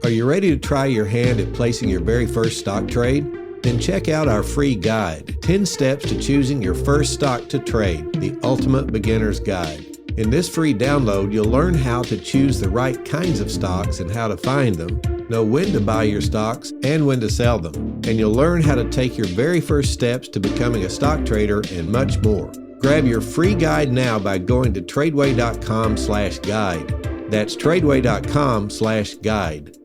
Are you ready to try your hand at placing your very first stock trade? Then check out our free guide, 10 Steps to Choosing Your First Stock to Trade, the Ultimate Beginner's Guide. In this free download, you'll learn how to choose the right kinds of stocks and how to find them, know when to buy your stocks and when to sell them, and you'll learn how to take your very first steps to becoming a stock trader and much more. Grab your free guide now by going to TRADEway.com/guide. That's TRADEway.com/guide.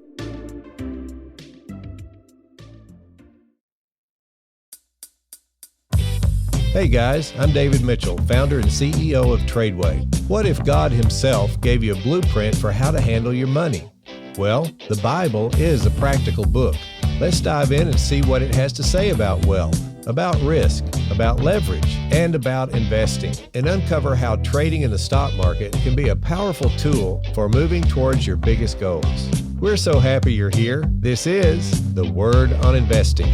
Hey guys, I'm David Mitchell, founder and CEO of TRADEway. What if God himself gave you a blueprint for how to handle your money? Well, the Bible is a practical book. Let's dive in and see what it has to say about wealth, about risk, about leverage, and about investing, and uncover how trading in the stock market can be a powerful tool for moving towards your biggest goals. We're so happy you're here. This is The Word on Investing.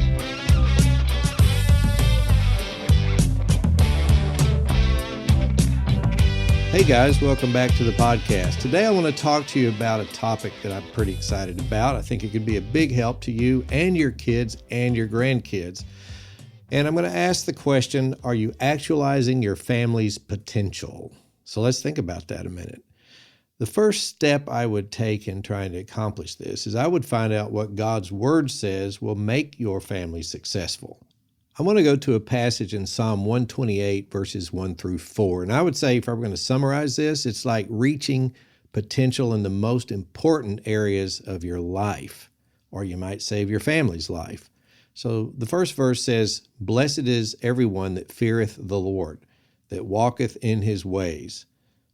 Hey guys, welcome back to the podcast. Today I want to talk to you about a topic that I'm pretty excited about. I think it could be a big help to you and your kids and your grandkids. And I'm going to ask the question, are you actualizing your family's potential? So let's think about that a minute. The first step I would take in trying to accomplish this is I would find out what God's Word says will make your family successful. I want to go to a passage in Psalm 128, verses 1 through 4. And I would say, if I'm going to summarize this, it's like reaching potential in the most important areas of your life, or you might say of your family's life. So the first verse says, "Blessed is everyone that feareth the Lord, that walketh in his ways.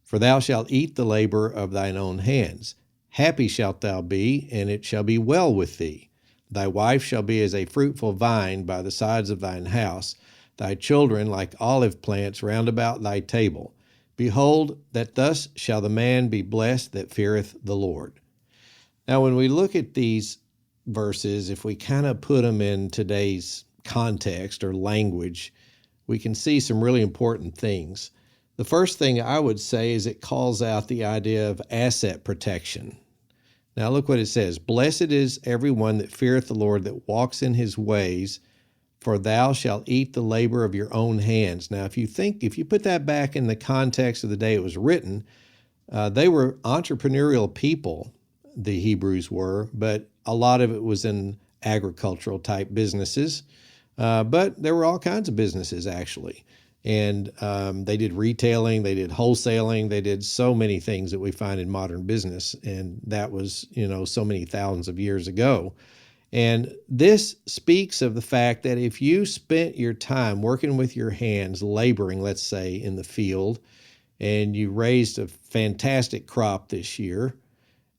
For thou shalt eat the labor of thine own hands. Happy shalt thou be, and it shall be well with thee. Thy wife shall be as a fruitful vine by the sides of thine house, thy children like olive plants round about thy table. Behold, that thus shall the man be blessed that feareth the Lord." Now, when we look at these verses, if we kind of put them in today's context or language, we can see some really important things. The first thing I would say is it calls out the idea of asset protection. Now look what it says. "Blessed is everyone that feareth the Lord, that walks in his ways, for thou shalt eat the labor of your own hands." Now if you put that back in the context of the day it was written, they were entrepreneurial people, the Hebrews were, but a lot of it was in agricultural type businesses. But there were all kinds of businesses actually. And they did retailing, they did wholesaling, they did so many things that we find in modern business. And that was, so many thousands of years ago. And this speaks of the fact that if you spent your time working with your hands, laboring, let's say, in the field, and you raised a fantastic crop this year,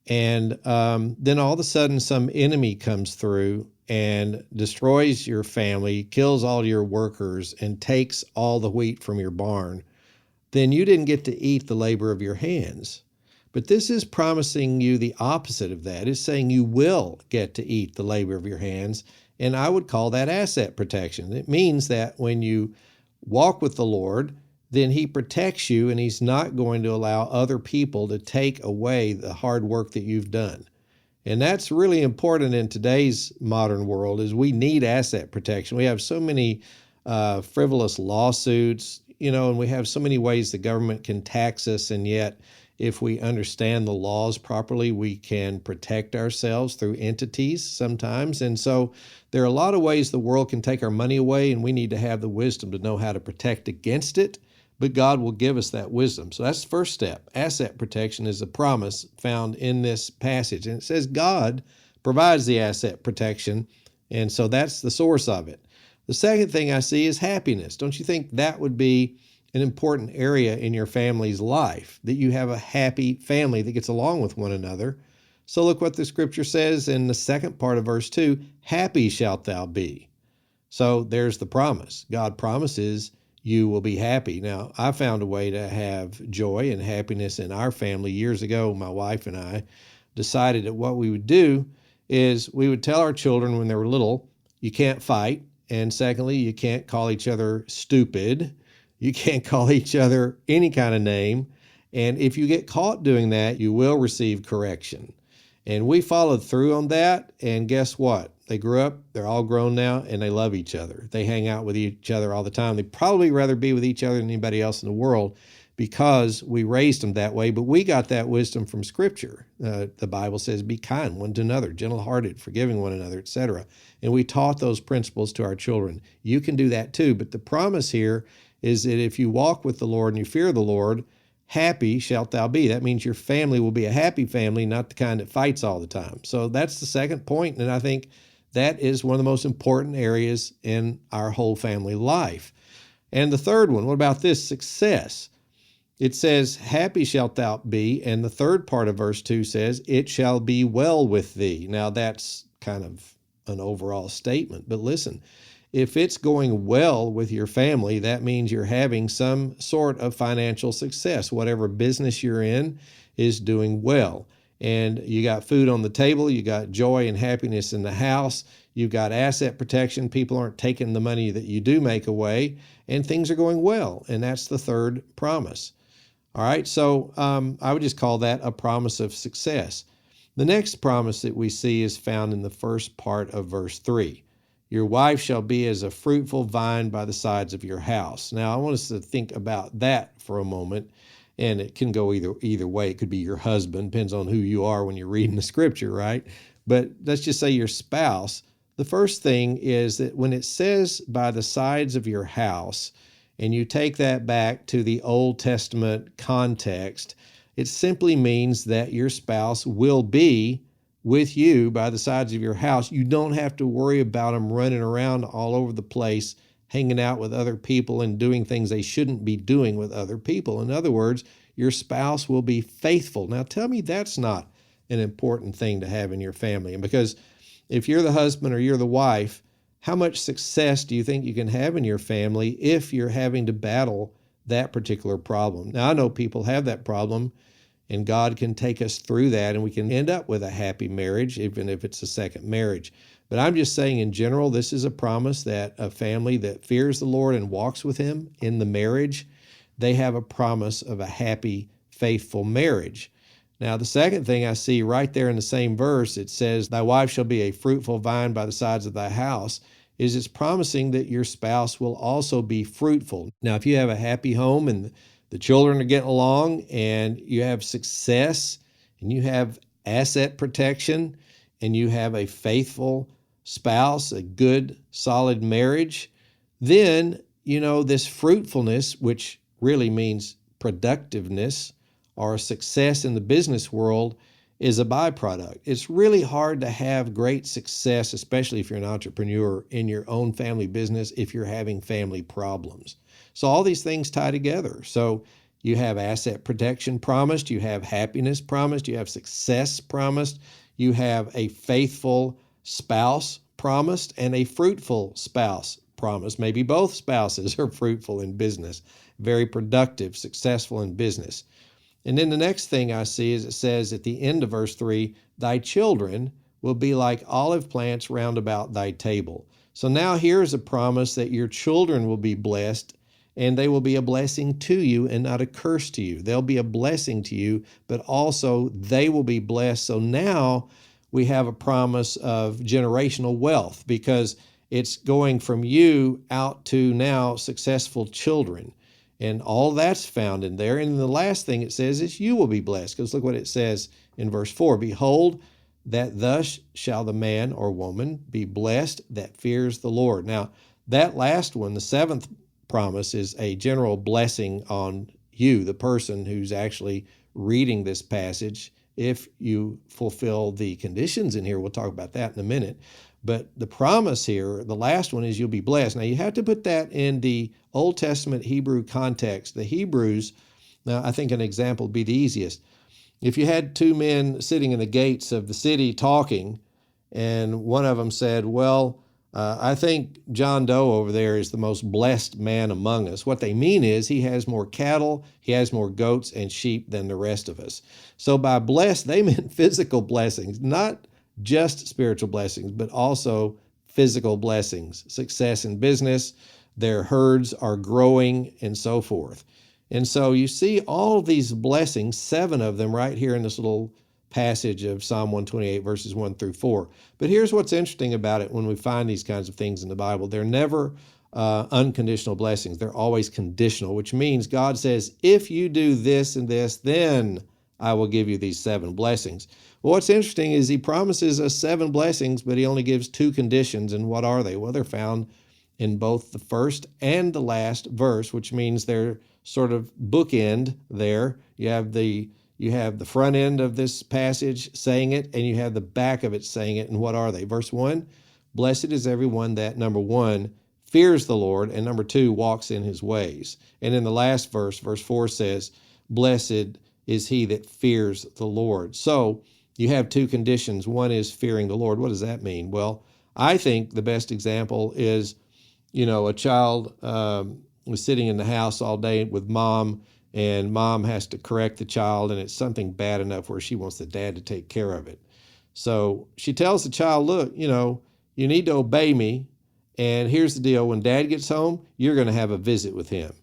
and then all of a sudden some enemy comes through and destroys your family, kills all your workers, and takes all the wheat from your barn, then you didn't get to eat the labor of your hands. But this is promising you the opposite of that. It's saying you will get to eat the labor of your hands, and I would call that asset protection. It means that when you walk with the Lord, then he protects you, and he's not going to allow other people to take away the hard work that you've done. And that's really important in today's modern world, is we need asset protection. We have so many frivolous lawsuits, and we have so many ways the government can tax us. And yet, if we understand the laws properly, we can protect ourselves through entities sometimes. And so there are a lot of ways the world can take our money away, and we need to have the wisdom to know how to protect against it. But God will give us that wisdom. So that's the first step. Asset protection is a promise found in this passage. And it says God provides the asset protection. And so that's the source of it. The second thing I see is happiness. Don't you think that would be an important area in your family's life, that you have a happy family that gets along with one another? So look what the scripture says in the second part of verse 2, "Happy shalt thou be." So there's the promise. God promises you will be happy. Now, I found a way to have joy and happiness in our family years ago. My wife and I decided that what we would do is we would tell our children when they were little, you can't fight. And secondly, you can't call each other stupid. You can't call each other any kind of name. And if you get caught doing that, you will receive correction. And we followed through on that. And guess what? They grew up, they're all grown now, and they love each other. They hang out with each other all the time. They'd probably rather be with each other than anybody else in the world because we raised them that way. But we got that wisdom from Scripture. The Bible says, be kind one to another, gentle-hearted, forgiving one another, etc. And we taught those principles to our children. You can do that too. But the promise here is that if you walk with the Lord and you fear the Lord, happy shalt thou be. That means your family will be a happy family, not the kind that fights all the time. So that's the second point, and I think that is one of the most important areas in our whole family life. And the third one, what about this? Success. It says, happy shalt thou be, and the third part of verse 2 says, it shall be well with thee. Now that's kind of an overall statement, but listen, if it's going well with your family, that means you're having some sort of financial success. Whatever business you're in is doing well. And you got food on the table, you got joy and happiness in the house, you've got asset protection, people aren't taking the money that you do make away, and things are going well. And that's the third promise. All right, so I would just call that a promise of success. The next promise that we see is found in the first part of verse 3. Your wife shall be as a fruitful vine by the sides of your house. Now, I want us to think about that for a moment, and it can go either way. It could be your husband, depends on who you are when you're reading the Scripture, right? But let's just say your spouse. The first thing is that when it says by the sides of your house, and you take that back to the Old Testament context, it simply means that your spouse will be with you by the sides of your house. You don't have to worry about them running around all over the place, hanging out with other people and doing things they shouldn't be doing with other people. In other words, your spouse will be faithful. Now tell me that's not an important thing to have in your family. And because if you're the husband or you're the wife, how much success do you think you can have in your family if you're having to battle that particular problem? Now, I know people have that problem, and God can take us through that, and we can end up with a happy marriage, even if it's a second marriage. But I'm just saying in general, this is a promise that a family that fears the Lord and walks with Him in the marriage, they have a promise of a happy, faithful marriage. Now, the second thing I see right there in the same verse, it says, thy wife shall be a fruitful vine by the sides of thy house, is it's promising that your spouse will also be fruitful. Now, if you have a happy home and the children are getting along and you have success and you have asset protection and you have a faithful spouse, a good, solid marriage, then, this fruitfulness, which really means productiveness, or success in the business world is a byproduct. It's really hard to have great success, especially if you're an entrepreneur in your own family business, if you're having family problems. So all these things tie together. So you have asset protection promised, you have happiness promised, you have success promised, you have a faithful spouse promised, and a fruitful spouse promised. Maybe both spouses are fruitful in business, very productive, successful in business. And then the next thing I see is it says at the end of verse 3, thy children will be like olive plants round about thy table. So now here's a promise that your children will be blessed, and they will be a blessing to you and not a curse to you. They'll be a blessing to you, but also they will be blessed. So now we have a promise of generational wealth because it's going from you out to now successful children. And all that's found in there. And the last thing it says is you will be blessed. Because look what it says in verse 4. Behold, that thus shall the man or woman be blessed that fears the Lord. Now, that last one, the seventh promise, is a general blessing on you, the person who's actually reading this passage, if you fulfill the conditions in here. We'll talk about that in a minute. But the promise here, the last one, is you'll be blessed. Now, you have to put that in the Old Testament Hebrew context. The Hebrews, now I think an example would be the easiest. If you had two men sitting in the gates of the city talking, and one of them said, I think John Doe over there is the most blessed man among us. What they mean is he has more cattle, he has more goats and sheep than the rest of us. So by blessed, they meant physical blessings, not just spiritual blessings, but also physical blessings, success in business, their herds are growing, and so forth. And so you see all of these blessings, 7 of them right here in this little passage of Psalm 128, verses 1 through 4. But here's what's interesting about it when we find these kinds of things in the Bible. They're never unconditional blessings. They're always conditional, which means God says, if you do this and this, then I will give you these 7 blessings. Well, what's interesting is he promises us 7 blessings, but he only gives 2 conditions. And what are they? Well, they're found in both the first and the last verse, which means they're sort of bookend there. You have the front end of this passage saying it, and you have the back of it saying it. And what are they? Verse 1, blessed is everyone that, number 1, fears the Lord, and number 2, walks in his ways. And in the last verse, verse 4 says, blessed is he that fears the Lord. So you have 2 conditions. One is fearing the Lord. What does that mean? Well, I think the best example is, a child was sitting in the house all day with mom, and mom has to correct the child, and it's something bad enough where she wants the dad to take care of it. So she tells the child, look, you need to obey me, and here's the deal. When dad gets home, you're going to have a visit with him.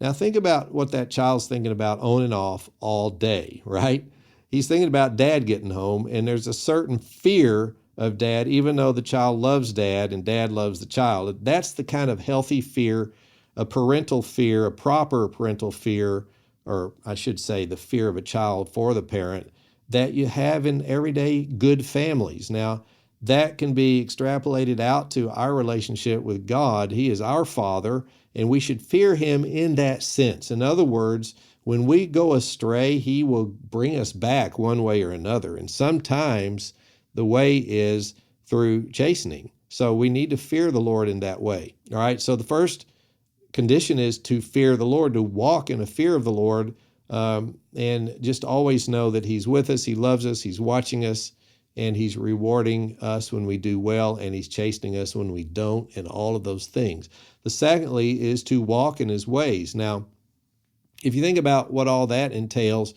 Now think about what that child's thinking about on and off all day, right? He's thinking about dad getting home, and there's a certain fear of dad, even though the child loves dad and dad loves the child. That's the kind of healthy fear, a parental fear, a proper parental fear, or I should say the fear of a child for the parent, that you have in everyday good families. Now, that can be extrapolated out to our relationship with God. He is our Father, and we should fear him in that sense. In other words, when we go astray, he will bring us back one way or another. And sometimes the way is through chastening. So we need to fear the Lord in that way. All right. So the first condition is to fear the Lord, to walk in a fear of the Lord, and just always know that he's with us, he loves us, he's watching us, and he's rewarding us when we do well, and he's chastening us when we don't, and all of those things. The secondly is to walk in his ways. Now, if you think about what all that entails,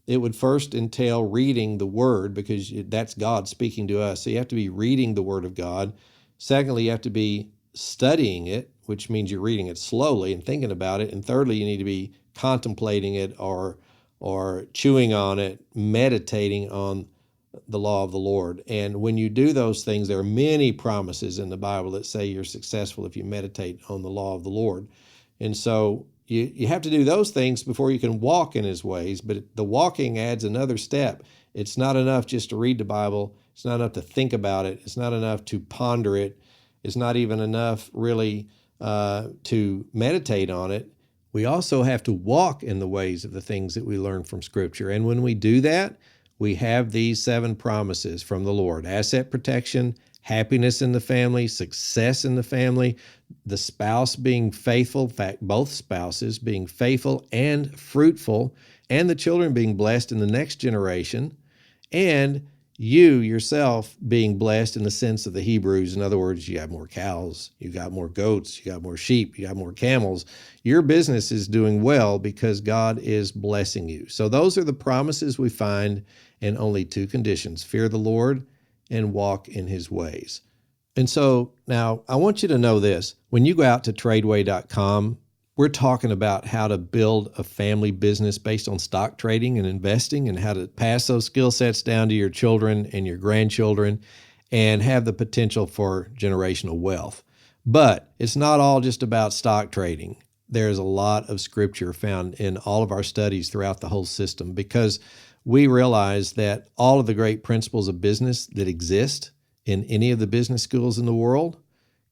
it would first entail reading the Word, because that's God speaking to us. So you have to be reading the Word of God. Secondly, you have to be studying it, which means you're reading it slowly and thinking about it. And thirdly, you need to be contemplating it or chewing on it, meditating on the law of the Lord. And when you do those things, there are many promises in the Bible that say you're successful if you meditate on the law of the Lord. And so you have to do those things before you can walk in his ways, but the walking adds another step. It's not enough just to read the Bible. It's not enough to think about it. It's not enough to ponder it. It's not even enough really to meditate on it. We also have to walk in the ways of the things that we learn from Scripture. And when we do that, we have these 7 promises from the Lord: asset protection, happiness in the family, success in the family, the spouse being faithful, in fact, both spouses being faithful and fruitful, and the children being blessed in the next generation, and you yourself being blessed in the sense of the Hebrews. In other words, you have more cows, you got more goats, you got more sheep, you got more camels. Your business is doing well because God is blessing you. So those are the promises we find, and only 2 conditions: fear the Lord and walk in his ways. And so now I want you to know this. When you go out to TRADEway.com, we're talking about how to build a family business based on stock trading and investing, and how to pass those skill sets down to your children and your grandchildren and have the potential for generational wealth. But it's not all just about stock trading. There's a lot of scripture found in all of our studies throughout the whole system, because we realize that all of the great principles of business that exist in any of the business schools in the world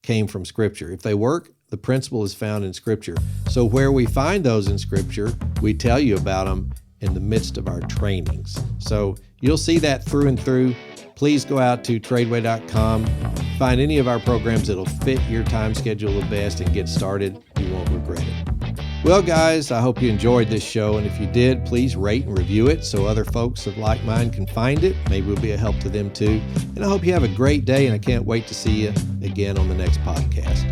came from Scripture. If they work, the principle is found in Scripture. So where we find those in Scripture, we tell you about them in the midst of our trainings. So you'll see that through and through. Please go out to TRADEway.com, find any of our programs that'll fit your time schedule the best, and get started. You won't regret it. Well, guys, I hope you enjoyed this show, and if you did, please rate and review it so other folks of like mind can find it. Maybe we'll be a help to them too. And I hope you have a great day, and I can't wait to see you again on the next podcast.